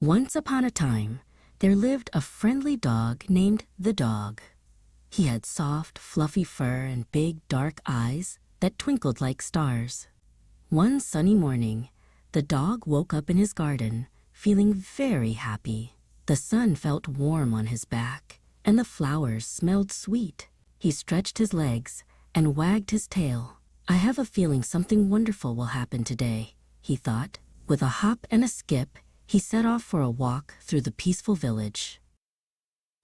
Once upon a time, there lived a friendly dog named the Dog. He had soft, fluffy fur and big, dark eyes that twinkled like stars. One sunny morning, the dog woke up in his garden, feeling very happy. The sun felt warm on his back, and the flowers smelled sweet. He stretched his legs and wagged his tail. "I have a feeling something wonderful will happen today," he thought. With a hop and a skip, he set off for a walk through the peaceful village.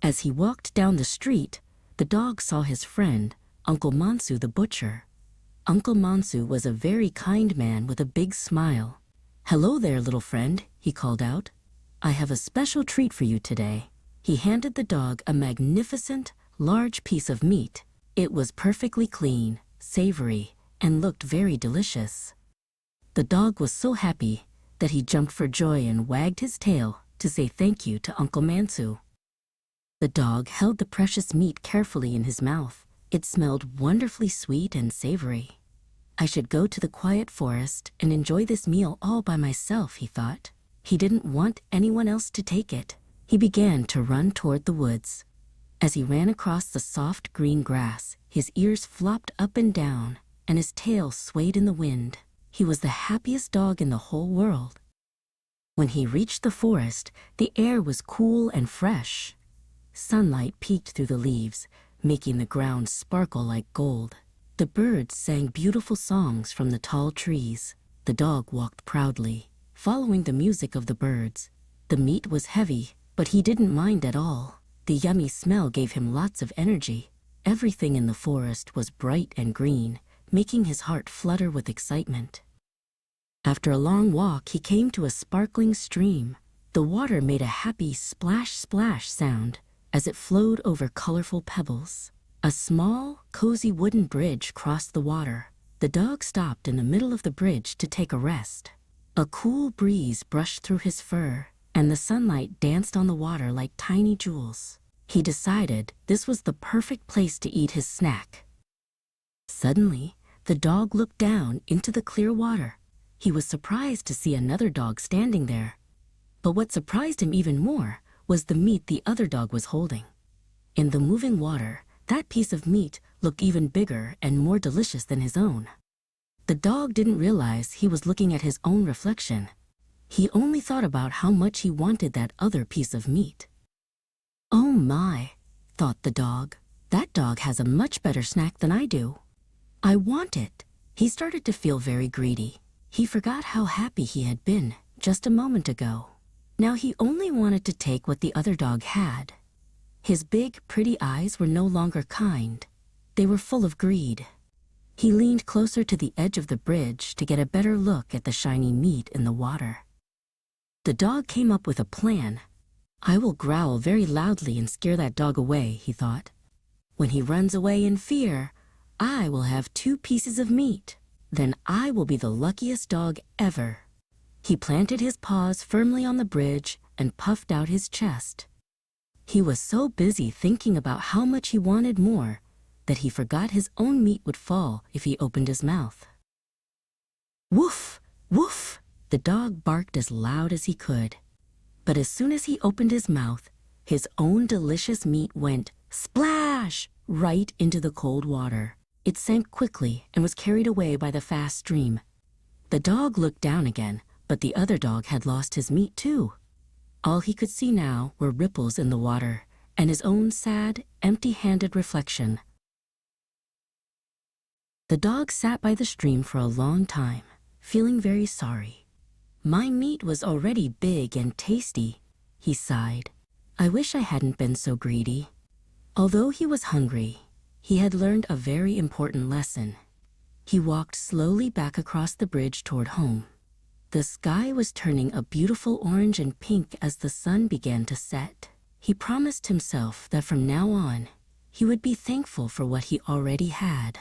As he walked down the street, the dog saw his friend, Uncle Mansu the butcher. Uncle Mansu was a very kind man with a big smile. "Hello there, little friend," he called out. "I have a special treat for you today." He handed the dog a magnificent, large piece of meat. It was perfectly clean, savory, and looked very delicious. The dog was so happy that he jumped for joy and wagged his tail to say thank you to Uncle Mansu. The dog held the precious meat carefully in his mouth. It smelled wonderfully sweet and savory. "I should go to the quiet forest and enjoy this meal all by myself," he thought. He didn't want anyone else to take it. He began to run toward the woods. As he ran across the soft green grass, his ears flopped up and down, and his tail swayed in the wind. He was the happiest dog in the whole world. When he reached the forest, the air was cool and fresh. Sunlight peeked through the leaves, making the ground sparkle like gold. The birds sang beautiful songs from the tall trees. The dog walked proudly, following the music of the birds. The meat was heavy, but he didn't mind at all. The yummy smell gave him lots of energy. Everything in the forest was bright and green, making his heart flutter with excitement. After a long walk, he came to a sparkling stream. The water made a happy splash-splash sound as it flowed over colorful pebbles. A small, cozy wooden bridge crossed the water. The dog stopped in the middle of the bridge to take a rest. A cool breeze brushed through his fur, and the sunlight danced on the water like tiny jewels. He decided this was the perfect place to eat his snack. Suddenly, the dog looked down into the clear water. He was surprised to see another dog standing there. But what surprised him even more was the meat the other dog was holding. In the moving water, that piece of meat looked even bigger and more delicious than his own. The dog didn't realize he was looking at his own reflection. He only thought about how much he wanted that other piece of meat. "Oh my," thought the dog. "That dog has a much better snack than I do. I want it." He started to feel very greedy. He forgot how happy he had been just a moment ago. Now he only wanted to take what the other dog had. His big, pretty eyes were no longer kind. They were full of greed. He leaned closer to the edge of the bridge to get a better look at the shiny meat in the water. The dog came up with a plan. "I will growl very loudly and scare that dog away," he thought. "When he runs away in fear, I will have 2 pieces of meat. Then I will be the luckiest dog ever." He planted his paws firmly on the bridge and puffed out his chest. He was so busy thinking about how much he wanted more that he forgot his own meat would fall if he opened his mouth. "Woof! Woof!" The dog barked as loud as he could. But as soon as he opened his mouth, his own delicious meat went splash right into the cold water. It sank quickly and was carried away by the fast stream. The dog looked down again, but the other dog had lost his meat too. All he could see now were ripples in the water and his own sad, empty-handed reflection. The dog sat by the stream for a long time, feeling very sorry. "My meat was already big and tasty," he sighed. "I wish I hadn't been so greedy." Although he was hungry, he had learned a very important lesson. He walked slowly back across the bridge toward home. The sky was turning a beautiful orange and pink as the sun began to set. He promised himself that from now on, he would be thankful for what he already had.